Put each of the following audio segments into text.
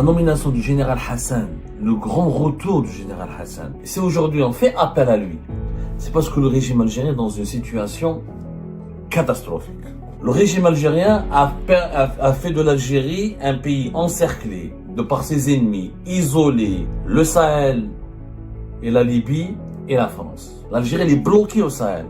La nomination du général Hassan, le grand retour du général Hassan, si aujourd'hui on fait appel à lui, c'est parce que le régime algérien est dans une situation catastrophique. Le régime algérien a fait de l'Algérie un pays encerclé de par ses ennemis, isolé, le Sahel et la Libye et la France. L'Algérie elle est bloquée au Sahel.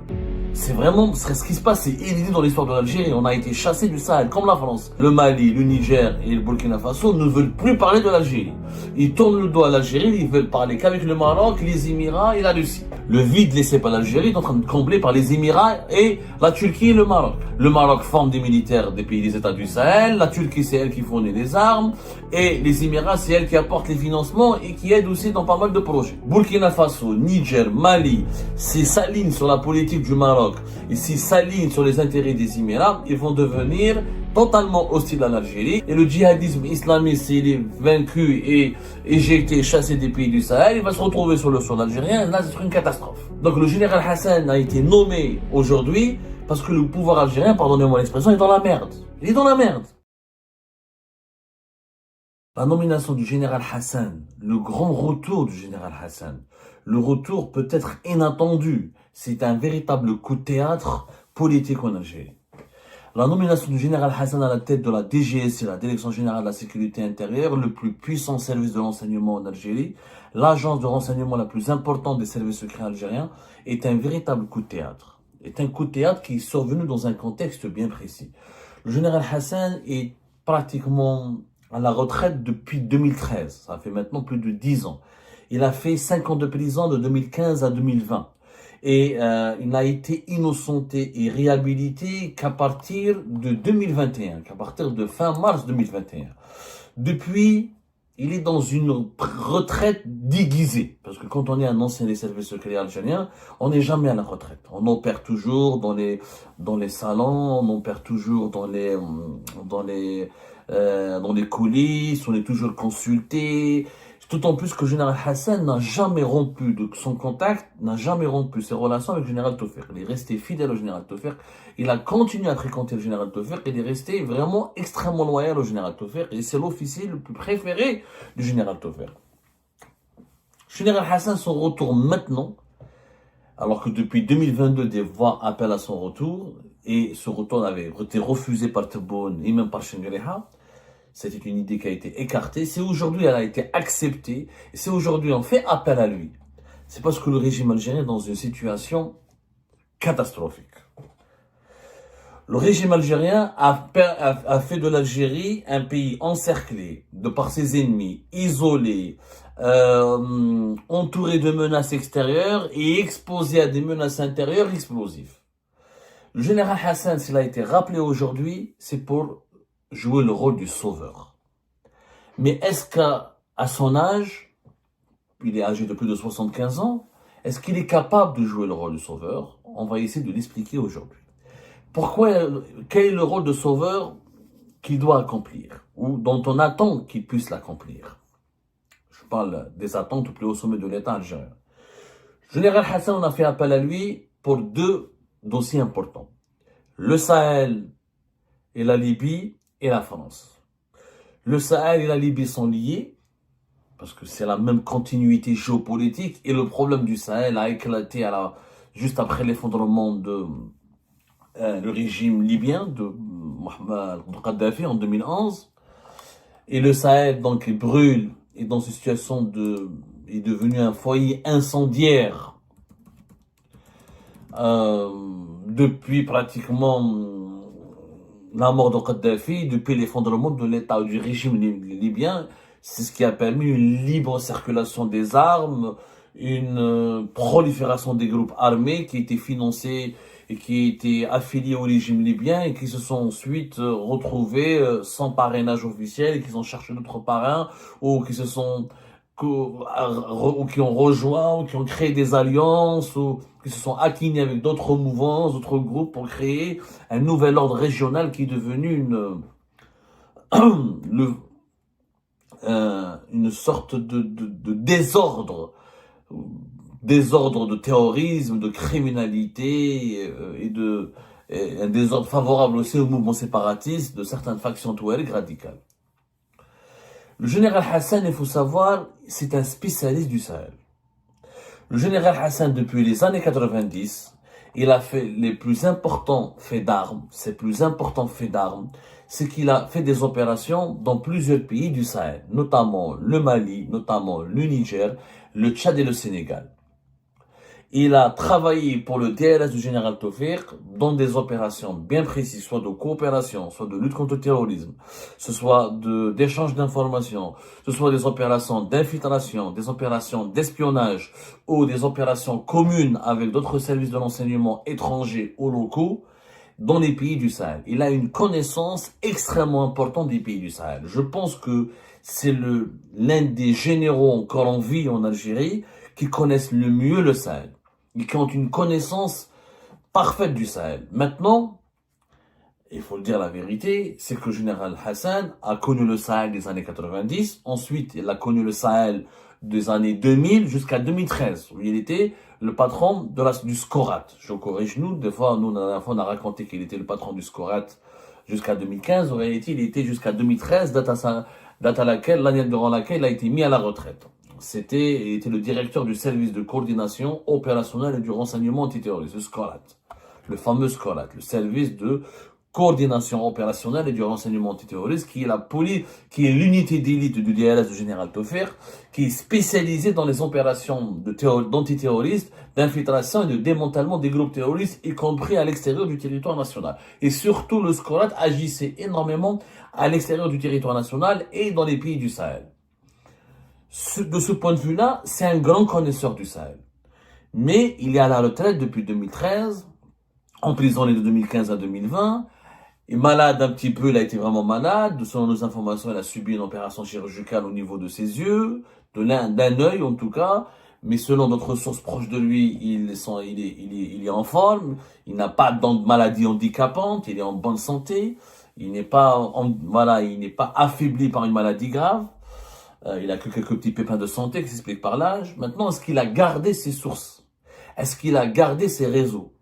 C'est vraiment ce qui se passe, c'est inédit dans l'histoire de l'Algérie. On a été chassé du Sahel, comme la France. Le Mali, le Niger et le Burkina Faso ne veulent plus parler de l'Algérie. Ils tournent le dos à l'Algérie, ils veulent parler qu'avec le Maroc, les Émirats et la Russie. Le vide laissé par l'Algérie est en train de combler par les Émirats et la Turquie et le Maroc. Le Maroc forme des militaires des pays des États du Sahel, la Turquie c'est elle qui fournit les armes, et les Émirats c'est elle qui apporte les financements et qui aide aussi dans pas mal de projets. Burkina Faso, Niger, Mali, s'ils s'alignent sur la politique du Maroc et s'ils s'alignent sur les intérêts des Émirats, ils vont devenir totalement hostiles à l'Algérie. Et le djihadisme islamiste, s'il est vaincu et éjecté, chassé des pays du Sahel, il va se retrouver sur le sol algérien. Là, c'est une catastrophe. Donc le général Hassan a été nommé aujourd'hui parce que le pouvoir algérien, pardonnez-moi l'expression, est dans la merde. Il est dans la merde. La nomination du général Hassan, le grand retour du général Hassan, le retour peut être inattendu. C'est un véritable coup de théâtre politique en Algérie. La nomination du général Hassan à la tête de la DGSI, la Direction Générale de la Sécurité Intérieure, le plus puissant service de renseignement en Algérie, l'agence de renseignement la plus importante des services secrets algériens, est un véritable coup de théâtre. Est un coup de théâtre qui est survenu dans un contexte bien précis. Le général Hassan est pratiquement à la retraite depuis 2013. Ça fait maintenant plus de 10 ans. Il a fait 5 ans de prison de 2015 à 2020. Et il n'a été innocenté et réhabilité qu'à partir de 2021, qu'à partir de fin mars 2021. Depuis, il est dans une retraite déguisée. Parce que quand on est un ancien des services secrets algériens, on n'est jamais à la retraite. On opère toujours dans les salons, on opère toujours dans les coulisses, on est toujours consulté. D'autant plus que le général Hassan n'a jamais rompu de son contact, n'a jamais rompu ses relations avec le général Tofek. Il est resté fidèle au général Tofek. Il a continué à fréquenter le général Tofek. Il est resté vraiment extrêmement loyal au général Tofek. Et c'est l'officier le plus préféré du général Tofek. Le général Hassan, son retour maintenant, alors que depuis 2022, des voix appellent à son retour, et ce retour avait été refusé par Tebboune et même par Chengueleha. C'était une idée qui a été écartée. C'est aujourd'hui elle a été acceptée. Et c'est aujourd'hui on fait appel à lui. C'est parce que le régime algérien est dans une situation catastrophique. Le régime algérien a fait de l'Algérie un pays encerclé de par ses ennemis, isolé, entouré de menaces extérieures et exposé à des menaces intérieures explosives. Le général Hassan, s'il a été rappelé aujourd'hui, c'est pour jouer le rôle du sauveur. Mais est-ce qu'à son âge, il est âgé de plus de 75 ans, est-ce qu'il est capable de jouer le rôle du sauveur? On va essayer de l'expliquer aujourd'hui. Quel est le rôle de sauveur qu'il doit accomplir ou dont on attend qu'il puisse l'accomplir? Je parle des attentes au plus haut sommet de l'État algérien. Général Hassan, on a fait appel à lui pour 2 dossiers importants. Le Sahel et la Libye et la France. Le Sahel et la Libye sont liés, parce que c'est la même continuité géopolitique, et le problème du Sahel a éclaté juste après l'effondrement de le régime libyen de Mohamed Kadhafi en 2011. Et le Sahel, donc, il brûle, et dans une situation est devenu un foyer incendiaire depuis pratiquement la mort de Kadhafi, depuis l'effondrement de l'État du régime libyen. C'est ce qui a permis une libre circulation des armes, une prolifération des groupes armés qui étaient financés et qui étaient affiliés au régime libyen et qui se sont ensuite retrouvés sans parrainage officiel et qui ont cherché d'autres parrains ou qui ont rejoint ou qui ont créé des alliances ou qui se sont acquinés avec d'autres mouvances, d'autres groupes pour créer un nouvel ordre régional qui est devenu une sorte de désordre de terrorisme, de criminalité et un désordre favorable aussi au mouvement séparatiste de certaines factions touareg radicales. Le général Hassan, il faut savoir, c'est un spécialiste du Sahel. Le général Hassan, depuis les années 90, il a fait les plus importants faits d'armes. Ses plus importants faits d'armes, c'est qu'il a fait des opérations dans plusieurs pays du Sahel, notamment le Mali, notamment le Niger, le Tchad et le Sénégal. Il a travaillé pour le DRS du général Tawfiq dans des opérations bien précises, soit de coopération, soit de lutte contre le terrorisme, ce soit d'échange d'informations, ce soit des opérations d'infiltration, des opérations d'espionnage ou des opérations communes avec d'autres services de renseignement étrangers ou locaux dans les pays du Sahel. Il a une connaissance extrêmement importante des pays du Sahel. Je pense que c'est l'un des généraux encore en vie en Algérie qui connaissent le mieux le Sahel. Ils ont une connaissance parfaite du Sahel. Maintenant, il faut le dire la vérité, c'est que le général Hassan a connu le Sahel des années 90. Ensuite, il a connu le Sahel des années 2000 jusqu'à 2013, où il était le patron du SCORAT. Je corrige nous, des fois, nous, la dernière fois, on a raconté qu'il était le patron du SCORAT jusqu'à 2015. En réalité, il était jusqu'à 2013, date à laquelle, l'année durant laquelle il a été mis à la retraite. Il était le directeur du service de coordination opérationnelle et du renseignement antiterroriste, le SCORAT. Le fameux SCORAT, le service de coordination opérationnelle et du renseignement antiterroriste, qui est l'unité d'élite du DRS du général Tawfiq, qui est spécialisée dans les opérations d'antiterroristes, d'infiltration et de démantèlement des groupes terroristes, y compris à l'extérieur du territoire national. Et surtout, le SCORAT agissait énormément à l'extérieur du territoire national et dans les pays du Sahel. De ce point de vue-là, c'est un grand connaisseur du Sahel. Mais il est à la retraite depuis 2013, emprisonné de 2015 à 2020, est malade un petit peu, il a été vraiment malade. Selon nos informations, il a subi une opération chirurgicale au niveau de ses yeux, d'un œil en tout cas. Mais selon d'autres sources proches de lui, il est en forme, il n'a pas de maladie handicapante, il est en bonne santé, il n'est pas affaibli par une maladie grave. Il a que quelques petits pépins de santé qui s'expliquent par l'âge. Maintenant, est-ce qu'il a gardé ses sources? Est-ce qu'il a gardé ses réseaux?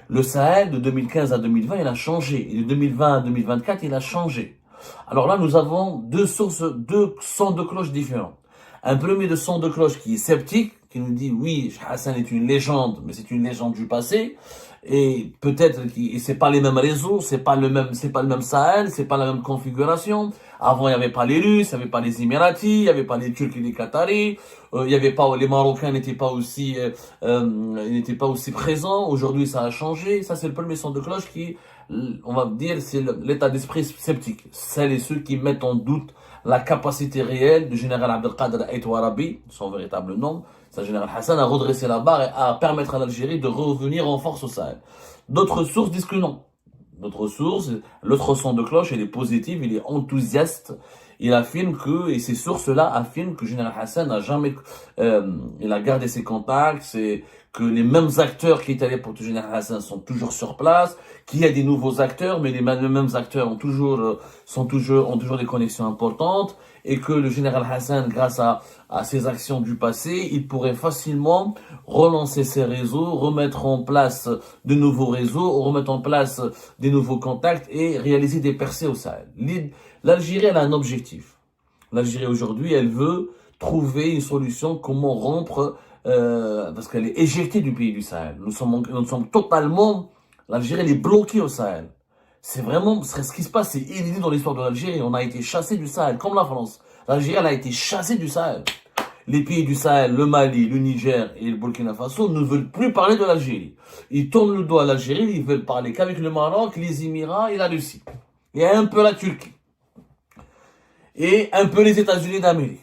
Le Sahel, de 2015 à 2020, il a changé. Et de 2020 à 2024, il a changé. Alors là, nous avons deux sons de cloche différents. Un premier de son de cloche qui est sceptique, qui nous dit, oui, Hassan est une légende, mais c'est une légende du passé. Et peut-être c'est pas les mêmes réseaux, c'est pas le même Sahel, c'est pas la même configuration. Avant, il y avait pas les Russes, il y avait pas les Émiratis, il y avait pas les Turcs et les Qataris, il y avait pas les Marocains n'étaient pas aussi présents. Aujourd'hui, ça a changé. Ça, c'est le premier son de cloche qui, on va dire, c'est l'état d'esprit sceptique. Celles et ceux qui mettent en doute la capacité réelle du général Abdelkader Aït-Warabi, son véritable nom, c'est le général Hassan, à redresser la barre et à permettre à l'Algérie de revenir en force au Sahel. D'autres sources disent que non. D'autres sources, l'autre son de cloche, il est positif, il est enthousiaste. Il affirme et ces sources-là affirment que le général Hassan n'a jamais, il a gardé ses contacts, c'est que les mêmes acteurs qui étaient allés pour le général Hassan sont toujours sur place, qu'il y a des nouveaux acteurs, mais les mêmes acteurs ont toujours des connexions importantes, et que le général Hassan, grâce à ses actions du passé, il pourrait facilement relancer ses réseaux, remettre en place de nouveaux réseaux, remettre en place des nouveaux contacts et réaliser des percées au Sahel. L'Algérie, elle a un objectif. L'Algérie, aujourd'hui, elle veut trouver une solution, comment rompre, parce qu'elle est éjectée du pays du Sahel. Nous sommes totalement, l'Algérie, elle est bloquée au Sahel. C'est ce qui se passe, c'est inédit dans l'histoire de l'Algérie. On a été chassé du Sahel, comme la France. L'Algérie, elle a été chassée du Sahel. Les pays du Sahel, le Mali, le Niger et le Burkina Faso ne veulent plus parler de l'Algérie. Ils tournent le dos à l'Algérie, ils veulent parler qu'avec le Maroc, les Émirats et la Russie. Et un peu la Turquie. Et un peu les États-Unis d'Amérique.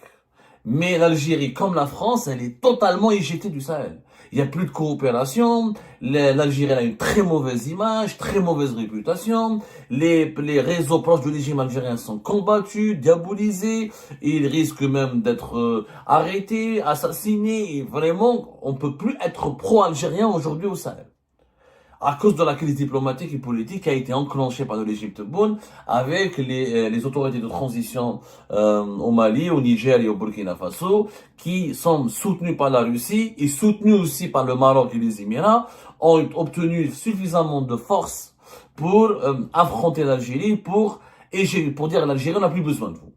Mais l'Algérie, comme la France, elle est totalement éjectée du Sahel. Il n'y a plus de coopération, l'Algérie a une très mauvaise image, très mauvaise réputation, les réseaux proches du régime algérien sont combattus, diabolisés, et ils risquent même d'être arrêtés, assassinés, et vraiment, on peut plus être pro-algérien aujourd'hui au Sahel. À cause de la crise diplomatique et politique qui a été enclenchée par le régime Tebboune avec les autorités de transition au Mali, au Niger et au Burkina Faso, qui sont soutenues par la Russie et soutenues aussi par le Maroc et les Émirats, ont obtenu suffisamment de force pour affronter l'Algérie, pour dire à l'Algérie, on n'a plus besoin de vous.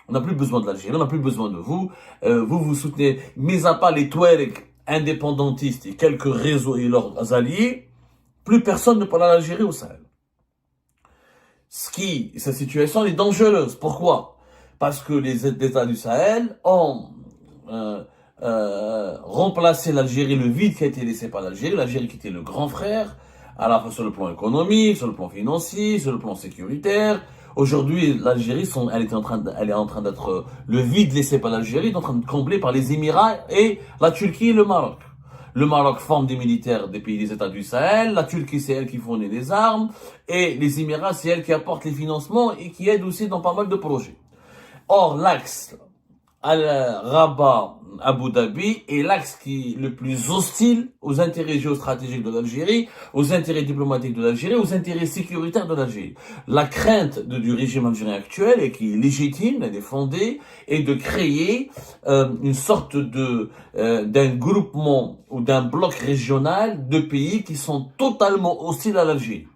On n'a plus besoin de l'Algérie, on n'a plus besoin de vous. Vous soutenez, mis à part les Touaregs indépendantistes et quelques réseaux et leurs alliés, plus personne ne parle à l'Algérie au Sahel. Cette situation est dangereuse. Pourquoi? Parce que les États du Sahel ont remplacé l'Algérie, le vide qui a été laissé par l'Algérie qui était le grand frère, à la fois sur le plan économique, sur le plan financier, sur le plan sécuritaire. Aujourd'hui, l'Algérie, elle est en train d'être, le vide laissé par l'Algérie est en train de combler par les Émirats et la Turquie et le Maroc. Le Maroc forme des militaires des pays des États du Sahel, la Turquie c'est elle qui fournit les armes, et les Émirats c'est elle qui apporte les financements et qui aide aussi dans pas mal de projets. Or, l'axe Rabat, Abu Dhabi est l'axe qui est le plus hostile aux intérêts géostratégiques de l'Algérie, aux intérêts diplomatiques de l'Algérie, aux intérêts sécuritaires de l'Algérie. La crainte du régime algérien actuel, et qui est légitime, elle est fondée, est de créer une sorte d'un groupement ou d'un bloc régional de pays qui sont totalement hostiles à l'Algérie.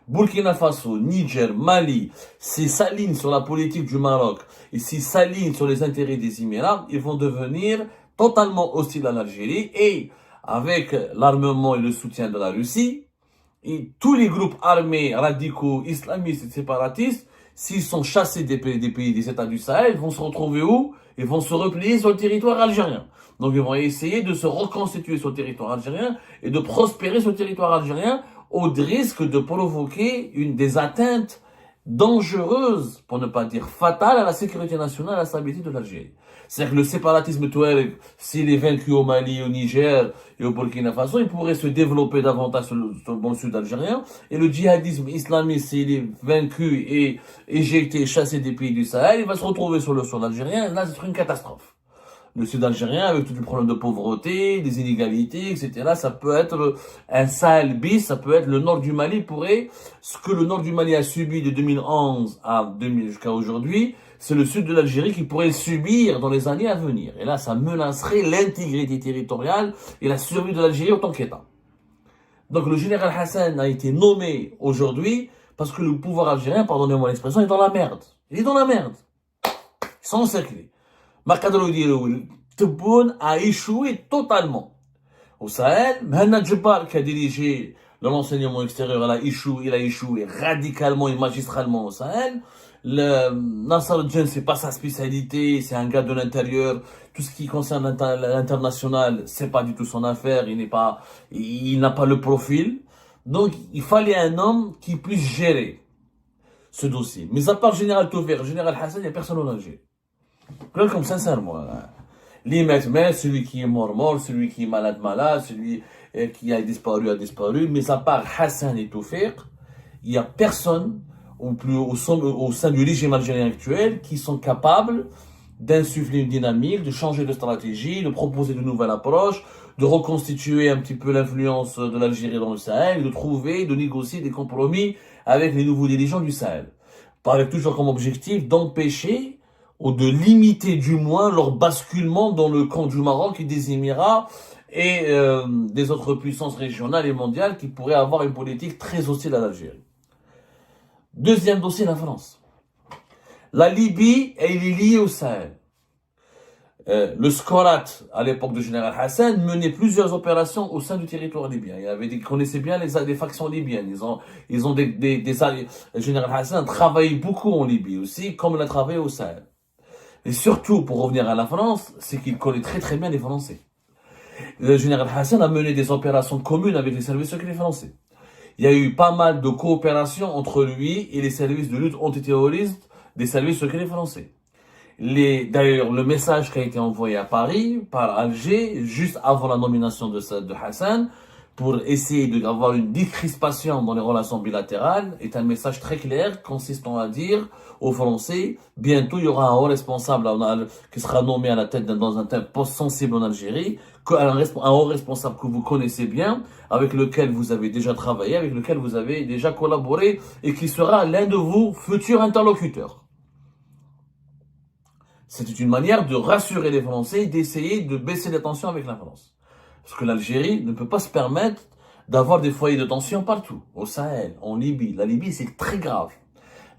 Burkina Faso, Niger, Mali, s'ils s'alignent sur la politique du Maroc et s'ils s'alignent sur les intérêts des Émirats, ils vont devenir totalement hostiles à l'Algérie, et avec l'armement et le soutien de la Russie, et tous les groupes armés radicaux, islamistes et séparatistes, s'ils sont chassés des pays des États du Sahel, vont se retrouver où? Ils vont se replier sur le territoire algérien. Donc ils vont essayer de se reconstituer sur le territoire algérien et de prospérer sur le territoire algérien, au risque de provoquer des atteintes dangereuses, pour ne pas dire fatales, à la sécurité nationale et à la stabilité de l'Algérie. C'est-à-dire que le séparatisme touareg, s'il est vaincu au Mali, au Niger et au Burkina Faso, il pourrait se développer davantage dans le sud algérien, et le djihadisme islamiste, s'il est vaincu et éjecté, chassé des pays du Sahel, il va se retrouver sur le sol algérien, et là, c'est une catastrophe. Le sud algérien, avec tous les problèmes de pauvreté, des inégalités, etc., ça peut être un Sahel bis, ça peut être le nord du Mali ce que le nord du Mali a subi de 2011 à 2000 jusqu'à aujourd'hui, c'est le sud de l'Algérie qui pourrait le subir dans les années à venir. Et là, ça menacerait l'intégrité territoriale et la survie de l'Algérie en tant qu'État. Donc le général Hassan a été nommé aujourd'hui parce que le pouvoir algérien, pardonnez-moi l'expression, est dans la merde. Il est dans la merde. Ils sont encerclés. Tebboune a échoué totalement. Au Sahel, Mohamed Djebbar, qui a dirigé l'enseignement extérieur, il a échoué radicalement et magistralement au Sahel. Nasser Djen, c'est pas sa spécialité, c'est un gars de l'intérieur. Tout ce qui concerne l'international, c'est pas du tout son affaire, il n'a pas le profil. Donc, il fallait un homme qui puisse gérer ce dossier. Mais à part Général Taufer, Général Hassan, il n'y a personne en Algérie. Comme sincèrement, mais celui qui est mort, celui qui est malade, celui qui a disparu, mais à part Hassan et Taufer, il n'y a personne au sein du régime algérien actuel qui sont capables d'insuffler une dynamique, de changer de stratégie, de proposer de nouvelles approches, de reconstituer un petit peu l'influence de l'Algérie dans le Sahel, de négocier des compromis avec les nouveaux dirigeants du Sahel. Avec toujours comme objectif d'empêcher ou de limiter du moins leur basculement dans le camp du Maroc et des Émirats et des autres puissances régionales et mondiales qui pourraient avoir une politique très hostile à l'Algérie. Deuxième dossier, la France. La Libye, elle est liée au Sahel. Le Scorat, à l'époque du général Hassan, menait plusieurs opérations au sein du territoire libyen. Ils connaissaient bien les factions libyennes. Le général Hassan travaillait beaucoup en Libye aussi, comme il a travaillé au Sahel. Et surtout, pour revenir à la France, c'est qu'il connaît très très bien les Français. Le général Hassan a mené des opérations communes avec les services secrets français. Il y a eu pas mal de coopération entre lui et les services de lutte antiterroriste des services secrets français. D'ailleurs, le message qui a été envoyé à Paris par Alger, juste avant la nomination de Hassan, pour essayer d'avoir une décrispation dans les relations bilatérales, est un message très clair, consistant à dire aux Français, bientôt il y aura un haut responsable qui sera nommé à la tête dans un poste sensible en Algérie, un haut responsable que vous connaissez bien, avec lequel vous avez déjà travaillé, avec lequel vous avez déjà collaboré, et qui sera l'un de vos futurs interlocuteurs. C'était une manière de rassurer les Français, d'essayer de baisser les tensions avec la France. Parce que l'Algérie ne peut pas se permettre d'avoir des foyers de tension partout. Au Sahel, en Libye. La Libye, c'est très grave.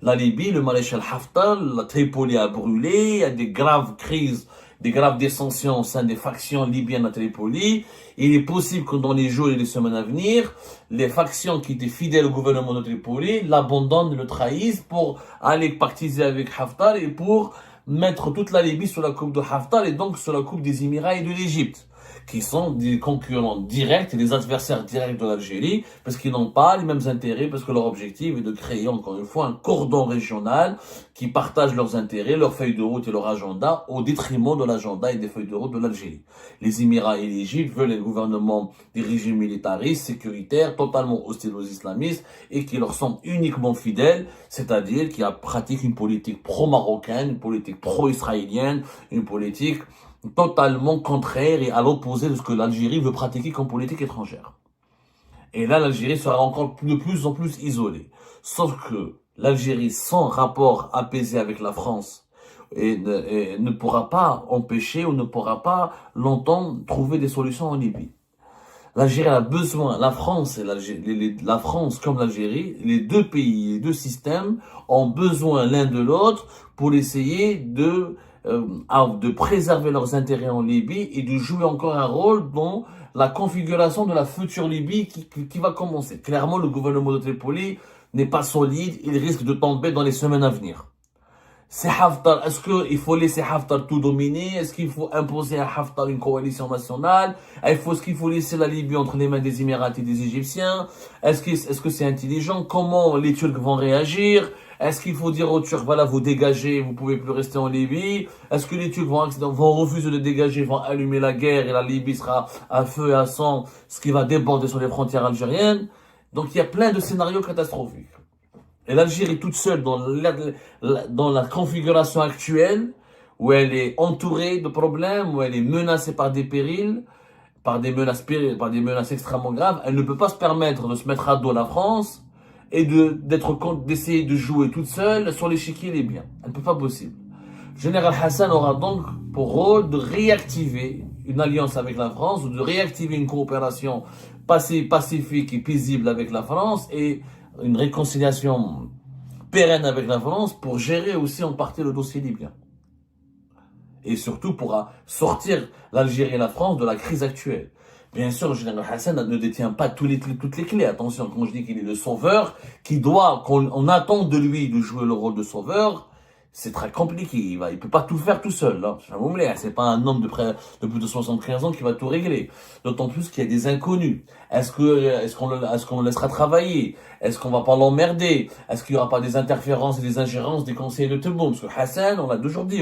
la Libye, le maréchal Haftar, la Tripoli a brûlé, il y a des graves crises, des graves dissensions au sein des factions libyennes à Tripoli. Il est possible que dans les jours et les semaines à venir, les factions qui étaient fidèles au gouvernement de Tripoli l'abandonnent, le trahissent pour aller partiser avec Haftar et pour mettre toute la Libye sous la coupe de Haftar et donc sous la coupe des Émirats et de l'Égypte, qui sont des concurrents directs et des adversaires directs de l'Algérie, parce qu'ils n'ont pas les mêmes intérêts, parce que leur objectif est de créer, encore une fois, un cordon régional qui partage leurs intérêts, leurs feuilles de route et leur agenda, au détriment de l'agenda et des feuilles de route de l'Algérie. Les Émirats et l'Égypte veulent un gouvernement des régimes militaristes, sécuritaires, totalement hostiles aux islamistes, et qui leur sont uniquement fidèles, c'est-à-dire qui pratiquent une politique pro-marocaine, une politique pro-israélienne, une politique totalement contraire et à l'opposé de ce que l'Algérie veut pratiquer comme politique étrangère. Et là, l'Algérie sera encore de plus en plus isolée. Sauf que l'Algérie, sans rapport apaisé avec la France, ne pourra pas empêcher ou ne pourra pas longtemps trouver des solutions en Libye. L'Algérie a besoin, la France et la France comme l'Algérie, les deux pays, les deux systèmes ont besoin l'un de l'autre pour essayer de préserver leurs intérêts en Libye et de jouer encore un rôle dans la configuration de la future Libye qui va commencer. Clairement, le gouvernement de Tripoli n'est pas solide, il risque de tomber dans les semaines à venir. C'est Haftar, est-ce qu'il faut laisser Haftar tout dominer? Est-ce qu'il faut imposer à Haftar une coalition nationale? Est-ce qu'il faut laisser la Libye entre les mains des Émirats et des Égyptiens? Est-ce que c'est intelligent? Comment les Turcs vont réagir? Est-ce qu'il faut dire aux Turcs, voilà, vous dégagez, vous pouvez plus rester en Libye? Est-ce que les Turcs vont refuser de dégager, vont allumer la guerre et la Libye sera à feu et à sang, ce qui va déborder sur les frontières algériennes? Donc il y a plein de scénarios catastrophiques. Et l'Algérie toute seule dans la configuration actuelle, où elle est entourée de problèmes, où elle est menacée par des périls, par des menaces extrêmement graves, elle ne peut pas se permettre de se mettre à dos la France et d'essayer de jouer toute seule sur l'échiquier libyen. Elle ne peut pas possible. Le général Hassan aura donc pour rôle de réactiver une alliance avec la France ou de réactiver une coopération pacifique et paisible avec la France et une réconciliation pérenne avec la France pour gérer aussi en partie le dossier libyen. Et surtout pour sortir l'Algérie et la France de la crise actuelle. Bien sûr, le général Hassan ne détient pas toutes les clés. Attention, quand je dis qu'il est le sauveur, qu'on attend de lui de jouer le rôle de sauveur, c'est très compliqué. Il peut pas tout faire tout seul. Hein. C'est pas un homme de plus de 75 ans qui va tout régler. D'autant plus qu'il y a des inconnus. Est-ce qu'on le laissera travailler? Est-ce qu'on va pas l'emmerder? Est-ce qu'il y aura pas des interférences et des ingérences des conseillers de Tebboune? Parce que Hassan, on l'a toujours dit,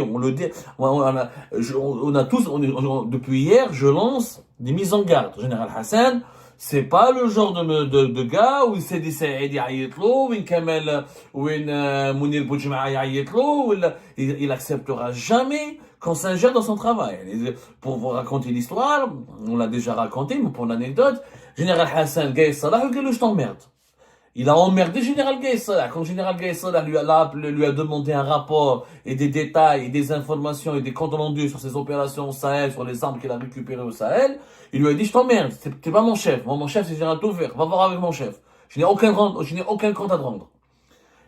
depuis hier, je lance des mises en garde. Le général Hassan, c'est pas le genre de gars où il s'est dit Saïd يعيطلو وين كمال وين Mounir Boudjema يعيطلو il acceptera jamais qu'on s'ingère dans son travail. Pour vous raconter l'histoire, on l'a déjà raconté, mais pour l'anecdote, Général Hassan Gaïs Salah, il dit je t'emmerde. Il a emmerdé Général Gaïs Salah. Quand Général Gaïs Salah lui a demandé un rapport et des détails et des informations et des comptes rendus sur ses opérations au Sahel, sur les armes qu'il a récupérées au Sahel, il lui a dit je t'emmerde, t'es pas mon chef. Moi, mon chef c'est Général Toufer, va voir avec mon chef. Je n'ai aucun compte à te rendre.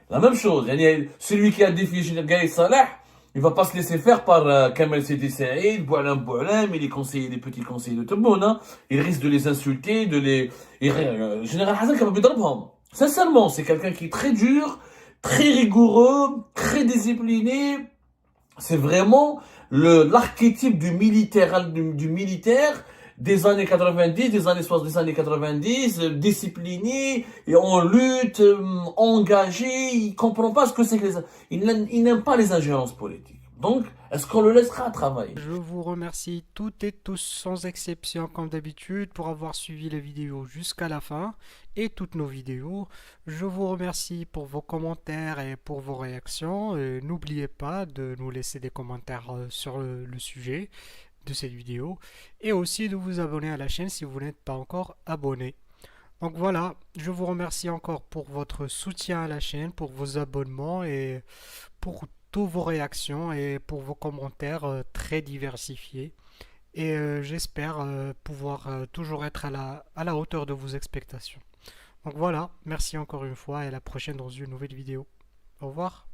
La même chose, celui qui a défié Général Gaïs Salah, il va pas se laisser faire par Kamel Sidi Saïd, Boualam, mais les petits conseillers de Tebboune, hein. Il risque de les insulter, Général Hassan capable de répondre. Sincèrement, c'est quelqu'un qui est très dur, très rigoureux, très discipliné. C'est vraiment l'archétype du militaire des années 90, des années 90, discipliné, et en lutte, engagé. Il comprend pas ce que c'est que il n'aime pas les ingérences politiques. Donc, est-ce qu'on le laissera travailler? Je vous remercie toutes et tous sans exception comme d'habitude pour avoir suivi les vidéos jusqu'à la fin et toutes nos vidéos. Je vous remercie pour vos commentaires et pour vos réactions. N'oubliez pas de nous laisser des commentaires sur le sujet de cette vidéo et aussi de vous abonner à la chaîne si vous n'êtes pas encore abonné. Donc voilà, je vous remercie encore pour votre soutien à la chaîne, pour vos abonnements et pour toutes vos réactions et pour vos commentaires très diversifiés. Et j'espère pouvoir toujours être à la hauteur de vos expectations. Donc voilà, merci encore une fois et à la prochaine dans une nouvelle vidéo. Au revoir.